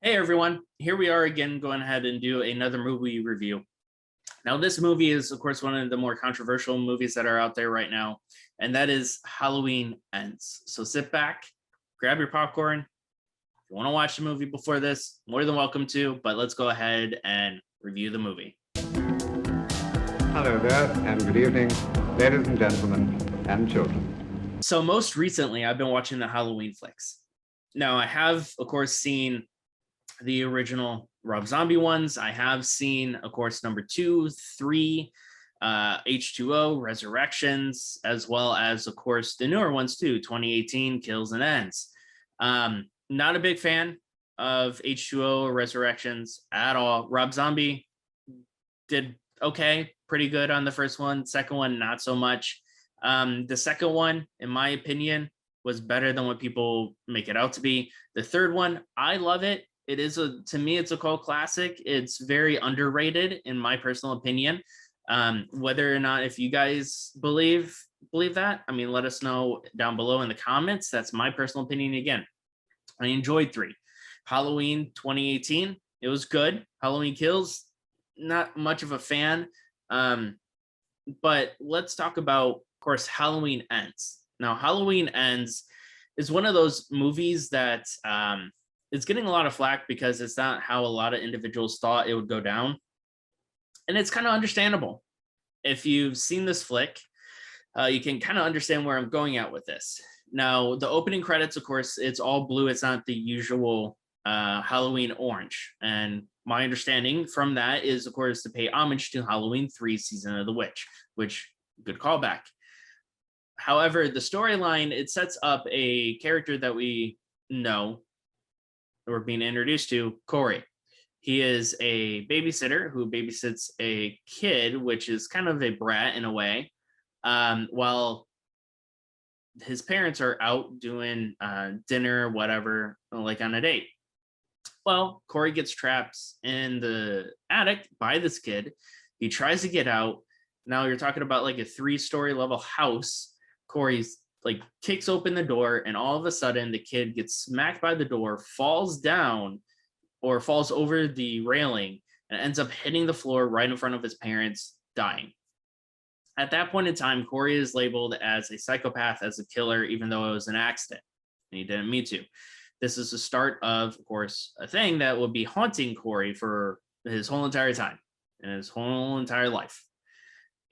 Hey everyone, here we are again going ahead and do another movie review. Now, this movie is, of course, one of the more controversial movies that are out there right now, and that is Halloween Ends. So sit back, grab your popcorn. If you want to watch the movie before this, more than welcome to, but let's go ahead and review the movie. Hello there, and good evening, ladies and gentlemen, and children. So most recently, I've been watching the Halloween flicks. Now, I have, of course, seen the original Rob Zombie ones. I have seen, of course, number 2, 3, H2O, Resurrections, as well as, of course, the newer ones too, 2018, Kills and Ends. Not a big fan of H2O Resurrections at all. Rob Zombie did okay, pretty good on the first one. Second one, not so much. The second one, in my opinion, was better than what people make it out to be. The third one, I love it. It is to me, it's a cult classic. It's very underrated in my personal opinion. Whether or not, if you guys believe that, I mean, let us know down below in the comments. That's my personal opinion. Again, I enjoyed 3. Halloween 2018, it was good. Halloween Kills, not much of a fan. But let's talk about, of course, Halloween Ends. Now, Halloween Ends is one of those movies that it's getting a lot of flack because it's not how a lot of individuals thought it would go down. And it's kind of understandable. If you've seen this flick, you can kind of understand where I'm going at with this. Now, the opening credits, of course, it's all blue. It's not the usual Halloween orange. And my understanding from that is, of course, to pay homage to Halloween 3 Season of the Witch, which good callback. However, the storyline, it sets up a character that we know, we're being introduced to, Corey. He is a babysitter who babysits a kid, which is kind of a brat in a way, while his parents are out doing dinner, whatever, like on a date. Well, Corey gets trapped in the attic by this kid. He tries to get out. Now you're talking about like a 3-story level house. Corey's like kicks open the door, and all of a sudden the kid gets smacked by the door, falls down or falls over the railing, and ends up hitting the floor right in front of his parents, dying. At that point in time, Corey is labeled as a psychopath, as a killer, even though it was an accident and he didn't mean to. This is the start of course, a thing that will be haunting Corey for his whole entire time and his whole entire life.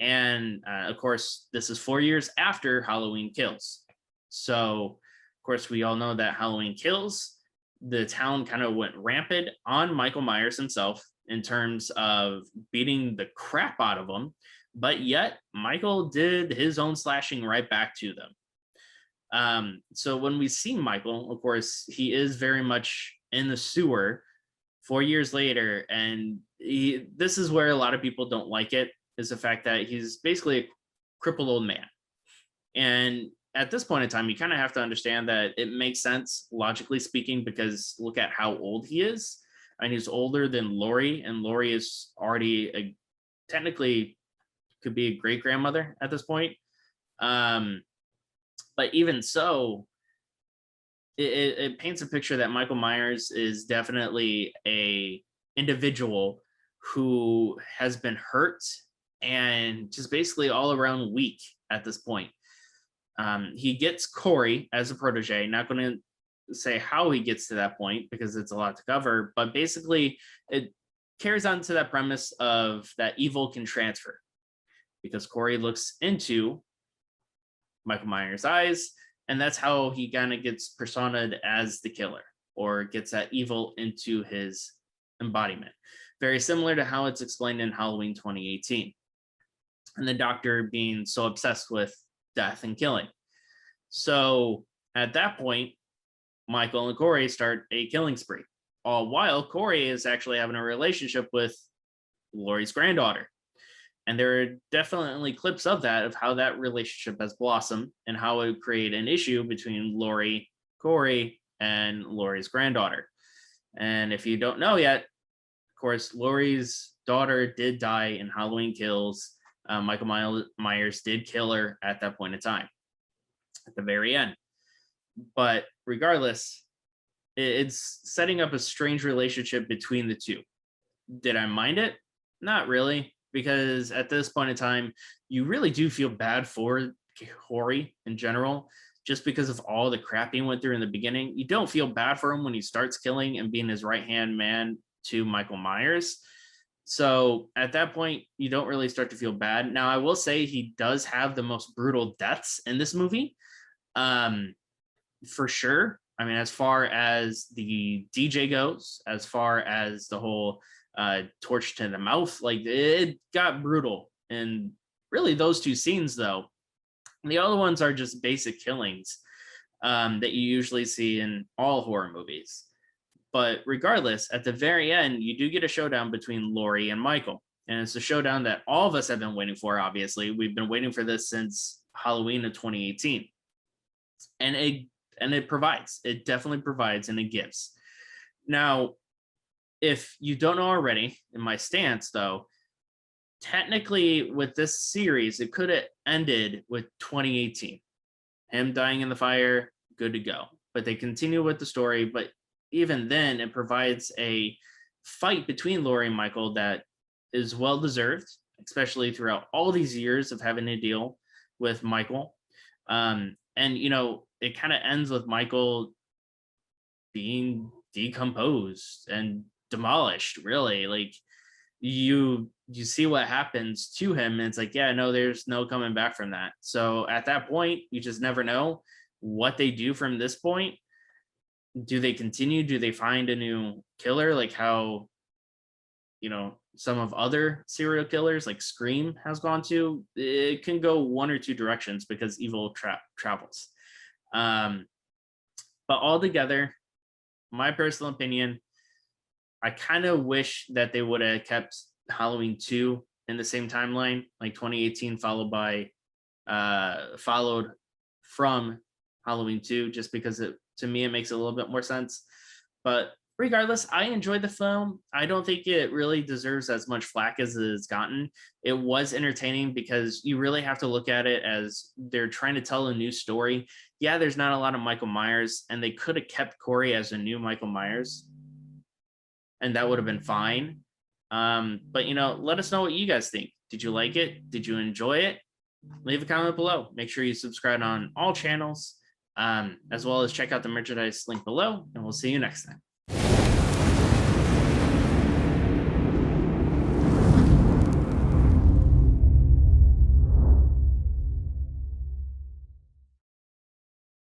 And of course, this is 4 years after Halloween Kills. So, of course, we all know that Halloween Kills, the town kind of went rampant on Michael Myers himself in terms of beating the crap out of him. But yet, Michael did his own slashing right back to them. So when we see Michael, of course, he is very much in the sewer 4 years later. And this is where a lot of people don't like it, is the fact that he's basically a crippled old man. And at this point in time, you kind of have to understand that it makes sense, logically speaking, because look at how old he is. And he's older than Lori, and Lori is already technically could be a great grandmother at this point. But even so, it paints a picture that Michael Myers is definitely a individual who has been hurt and just basically all around weak at this point. He gets Corey as a protege. Not going to say how he gets to that point because it's a lot to cover, but basically it carries on to that premise of that evil can transfer, because Corey looks into Michael Myers' eyes, and that's how he kind of gets personaed as the killer, or gets that evil into his embodiment. Very similar to how it's explained in Halloween 2018. And the doctor being so obsessed with death and killing. So at that point, Michael and Corey start a killing spree. All while Corey is actually having a relationship with Laurie's granddaughter. And there are definitely clips of that, of how that relationship has blossomed and how it would create an issue between Laurie, Corey, and Laurie's granddaughter. And if you don't know yet, of course, Laurie's daughter did die in Halloween Kills. Michael Myers did kill her at that point in time, at the very end. But regardless, It's setting up a strange relationship between the two. Did I mind it? Not really, because at this point in time, you really do feel bad for Corey in general, just because of all the crap he went through in the beginning. You don't feel bad for him when he starts killing and being his right hand man to Michael Myers. So at that point, you don't really start to feel bad. Now, I will say he does have the most brutal deaths in this movie, um, for sure. I mean, as far as the DJ goes, as far as the whole torch to the mouth, like it got brutal. And really, those two scenes, though, the other ones are just basic killings that you usually see in all horror movies. But regardless, at the very end, you do get a showdown between Laurie and Michael. And it's a showdown that all of us have been waiting for, obviously. We've been waiting for this since Halloween of 2018. And it provides. It definitely provides and it gives. Now, if you don't know already, in my stance, though, technically with this series, it could have ended with 2018. Him dying in the fire, good to go. But they continue with the story. But even then, it provides a fight between Laurie and Michael that is well deserved, especially throughout all these years of having to deal with Michael. And it kind of ends with Michael being decomposed and demolished. Really, like you see what happens to him, and it's like, yeah, no, there's no coming back from that. So at that point, you just never know what they do from this point. Do they continue? Do they find a new killer, like how some of other serial killers like Scream has gone to? It can go one or two directions because evil travels. But altogether, my personal opinion, I kind of wish that they would have kept Halloween 2 in the same timeline, like 2018, followed from Halloween 2, just because to me it makes a little bit more sense. But regardless, I enjoyed the film. I don't think it really deserves as much flack as it's gotten. It was entertaining because you really have to look at it as they're trying to tell a new story. Yeah, there's not a lot of Michael Myers, and they could have kept Corey as a new Michael Myers, and that would have been fine. But let us know what you guys think. Did you like it? Did you enjoy it? Leave a comment below. Make sure you subscribe on all channels, as well as check out the merchandise link below, and we'll see you next time.